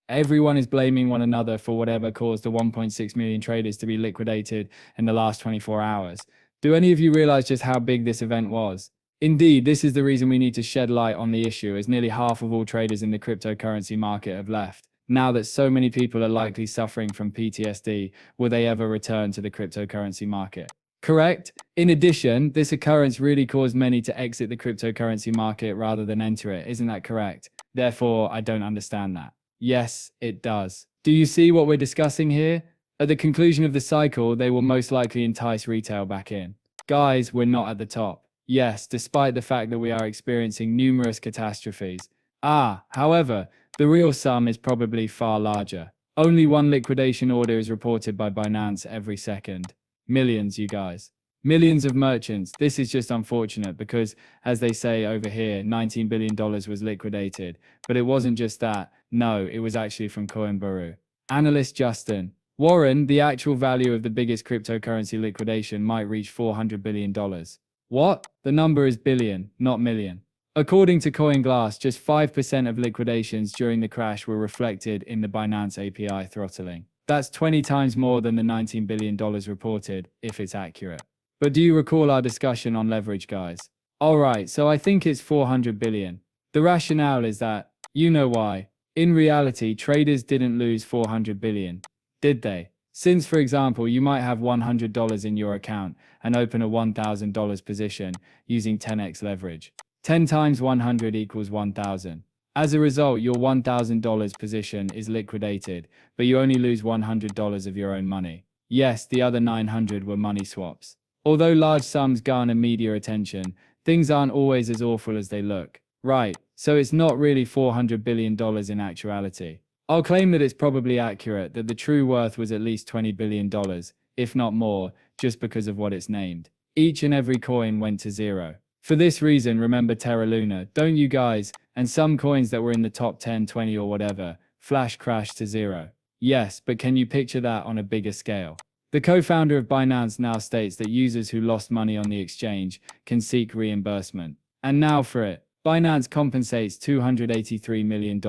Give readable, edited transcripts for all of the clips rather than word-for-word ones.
Everyone is blaming one another for whatever caused the 1.6 million traders to be liquidated in the last 24 hours. Do any of you realize just how big this event was? Indeed, this is the reason we need to shed light on the issue, as nearly half of all traders in the cryptocurrency market have left. Now that so many people are likely suffering from PTSD, will they ever return to the cryptocurrency market? Correct. In addition, this occurrence really caused many to exit the cryptocurrency market rather than enter it. Isn't that correct? Therefore, I don't understand that. Yes, it does. Do you see what we're discussing here? At the conclusion of the cycle, they will most likely entice retail back in. Guys, we're not at the top. Yes, despite the fact that we are experiencing numerous catastrophes. However, the real sum is probably far larger. Only one liquidation order is reported by Binance every second. Millions, you guys. Millions of merchants. This is just unfortunate because, as they say over here, $19 billion was liquidated. But it wasn't just that. No, it was actually from Coinburu. Analyst Justin. Warren, the actual value of the biggest cryptocurrency liquidation might reach $400 billion. What? The number is billion, not million. According to CoinGlass, just 5% of liquidations during the crash were reflected in the Binance API throttling. That's 20 times more than the $19 billion reported, if it's accurate. But do you recall our discussion on leverage, guys? Alright, so I think it's 400 billion. The rationale is that, you know why. In reality, traders didn't lose 400 billion, did they? Since, for example, you might have $100 in your account and open a $1,000 position using 10x leverage. 10 times 100 equals 1,000. As a result, your $1,000 position is liquidated, but you only lose $100 of your own money. Yes, the other 900 were money swaps. Although large sums garner media attention, things aren't always as awful as they look. Right, so it's not really $400 billion in actuality. I'll claim that it's probably accurate that the true worth was at least $20 billion, if not more, just because of what it's named. Each and every coin went to zero. For this reason, remember Terra Luna, don't you guys? And some coins that were in the top 10, 20 or whatever, flash crashed to zero. Yes, but can you picture that on a bigger scale? The co-founder of Binance now states that users who lost money on the exchange can seek reimbursement. And now for it. Binance compensates $283 million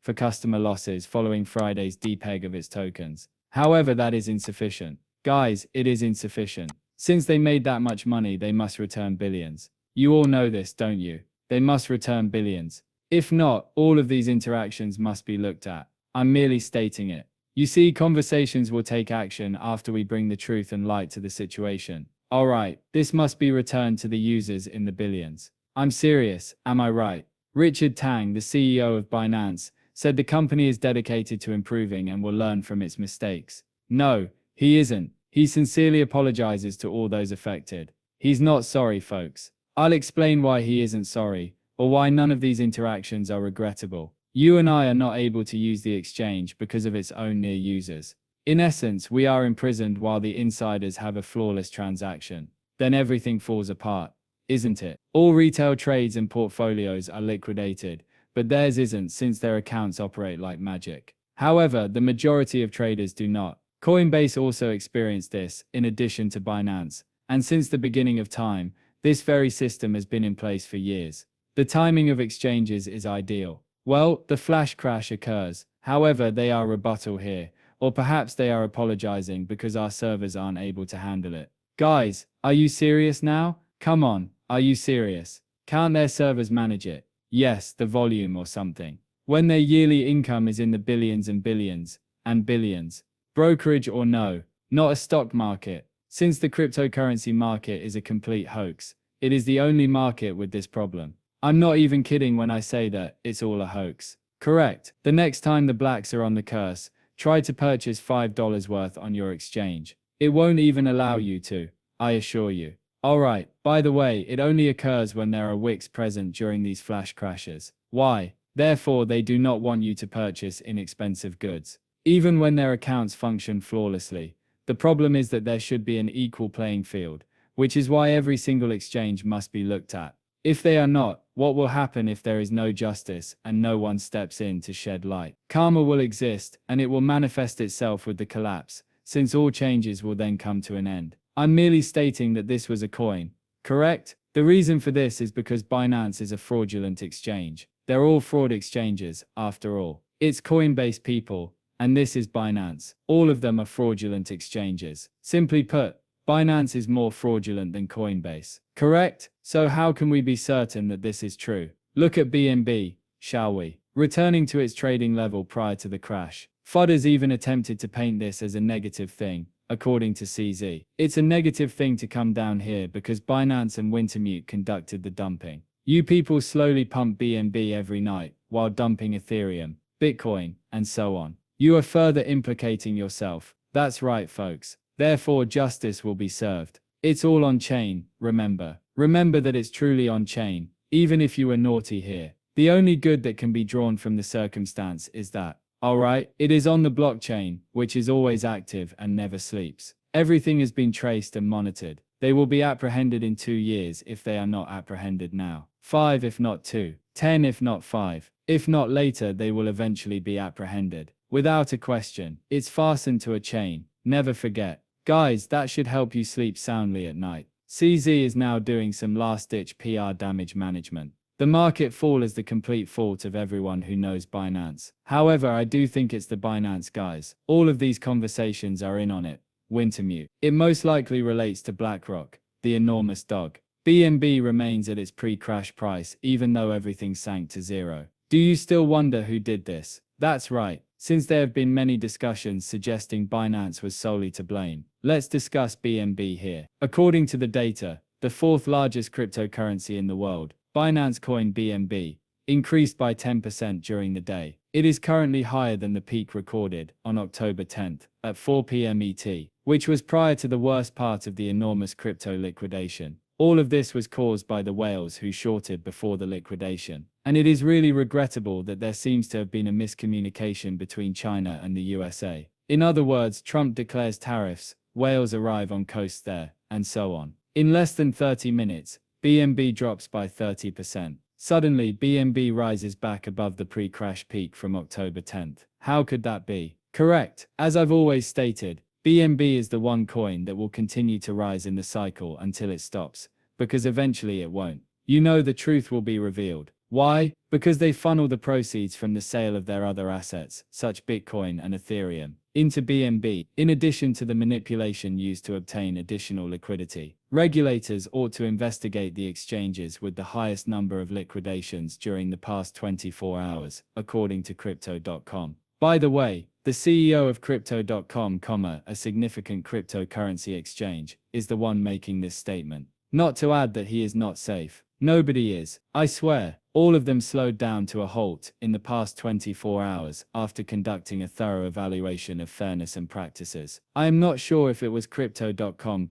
for customer losses following Friday's depeg of its tokens. However, that is insufficient. Guys, it is insufficient. Since they made that much money, they must return billions. You all know this, don't you? They must return billions. If not, all of these interactions must be looked at. I'm merely stating it. You see, conversations will take action after we bring the truth and light to the situation. Alright, this must be returned to the users in the billions. I'm serious, am I right? Richard Tang, the CEO of Binance, said the company is dedicated to improving and will learn from its mistakes. No, he isn't. He sincerely apologizes to all those affected. He's not sorry, folks. I'll explain why he isn't sorry, or why none of these interactions are regrettable. You and I are not able to use the exchange because of its own near users. In essence, we are imprisoned while the insiders have a flawless transaction. Then everything falls apart, isn't it? All retail trades and portfolios are liquidated, but theirs isn't since their accounts operate like magic. However, the majority of traders do not. Coinbase also experienced this, in addition to Binance, and since the beginning of time, this very system has been in place for years. The timing of exchanges is ideal. Well, the flash crash occurs. However, they are rebuttal here, or perhaps they are apologizing because our servers aren't able to handle it. Guys, are you serious now? Come on, are you serious? Can't their servers manage it? Yes, the volume or something. When their yearly income is in the billions and billions, and billions. Brokerage or no, not a stock market. Since the cryptocurrency market is a complete hoax, it is the only market with this problem. I'm not even kidding when I say that it's all a hoax. Correct. The next time the blacks are on the curse, try to purchase $5 worth on your exchange. It won't even allow you to, I assure you. Alright, by the way, it only occurs when there are wicks present during these flash crashes. Why? Therefore, they do not want you to purchase inexpensive goods. Even when their accounts function flawlessly. The problem is that there should be an equal playing field, which is why every single exchange must be looked at. If they are not, what will happen if there is no justice and no one steps in to shed light? Karma will exist, and it will manifest itself with the collapse, since all changes will then come to an end. I'm merely stating that this was a coin, correct? The reason for this is because Binance is a fraudulent exchange. They're all fraud exchanges, after all. It's Coinbase people, and this is Binance. All of them are fraudulent exchanges. Simply put, Binance is more fraudulent than Coinbase. Correct? So how can we be certain that this is true? Look at BNB, shall we? Returning to its trading level prior to the crash. FUD even attempted to paint this as a negative thing, according to CZ. It's a negative thing to come down here because Binance and Wintermute conducted the dumping. You people slowly pump BNB every night, while dumping Ethereum, Bitcoin, and so on. You are further implicating yourself. That's right, folks. Therefore, justice will be served. It's all on chain, remember. Remember that it's truly on chain, even if you were naughty here. The only good that can be drawn from the circumstance is that, alright, it is on the blockchain, which is always active and never sleeps. Everything has been traced and monitored. They will be apprehended in 2 years if they are not apprehended now. 5 if not 2. 10 if not 5. If not later, they will eventually be apprehended. Without a question, it's fastened to a chain. Never forget. Guys, that should help you sleep soundly at night. CZ is now doing some last-ditch PR damage management. The market fall is the complete fault of everyone who knows Binance. However, I do think it's the Binance guys. All of these conversations are in on it. Wintermute. It most likely relates to BlackRock, the enormous dog. BNB remains at its pre-crash price even though everything sank to zero. Do you still wonder who did this? That's right. Since there have been many discussions suggesting Binance was solely to blame, let's discuss BNB here. According to the data, the 4th largest cryptocurrency in the world, Binance coin BNB, increased by 10% during the day. It is currently higher than the peak recorded on October 10th at 4 p.m. ET, which was prior to the worst part of the enormous crypto liquidation. All of this was caused by the whales who shorted before the liquidation. And it is really regrettable that there seems to have been a miscommunication between China and the USA. In other words, Trump declares tariffs, whales arrive on coast there, and so on. In less than 30 minutes, BNB drops by 30%. Suddenly, BNB rises back above the pre-crash peak from October 10th. How could that be? Correct. As I've always stated, BNB is the one coin that will continue to rise in the cycle until it stops, because eventually it won't. You know the truth will be revealed. Why? Because they funnel the proceeds from the sale of their other assets, such Bitcoin and Ethereum, into BNB, in addition to the manipulation used to obtain additional liquidity. Regulators ought to investigate the exchanges with the highest number of liquidations during the past 24 hours, according to Crypto.com. By the way, the CEO of Crypto.com, a significant cryptocurrency exchange, is the one making this statement. Not to add that he is not safe. Nobody is. I swear, all of them slowed down to a halt in the past 24 hours after conducting a thorough evaluation of fairness and practices. I am not sure if it was Crypto.com,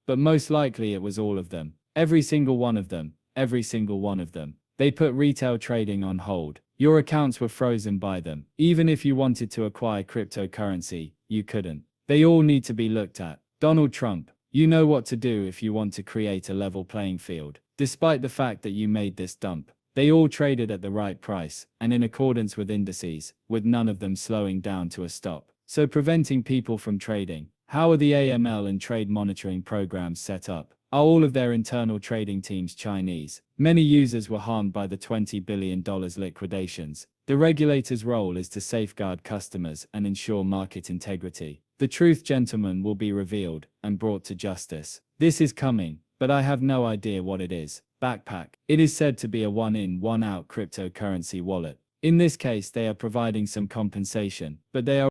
but most likely it was all of them. Every single one of them. Every single one of them. They put retail trading on hold. Your accounts were frozen by them. Even if you wanted to acquire cryptocurrency, you couldn't. They all need to be looked at. Donald Trump, you know what to do if you want to create a level playing field. Despite the fact that you made this dump, they all traded at the right price and in accordance with indices, with none of them slowing down to a stop. So preventing people from trading. How are the AML and trade monitoring programs set up? Are all of their internal trading teams Chinese? Many users were harmed by the $20 billion liquidations. The regulator's role is to safeguard customers and ensure market integrity. The truth, gentlemen, will be revealed and brought to justice. This is coming, but I have no idea what it is. Backpack. It is said to be a one-in, one-out cryptocurrency wallet. In this case, they are providing some compensation, but they are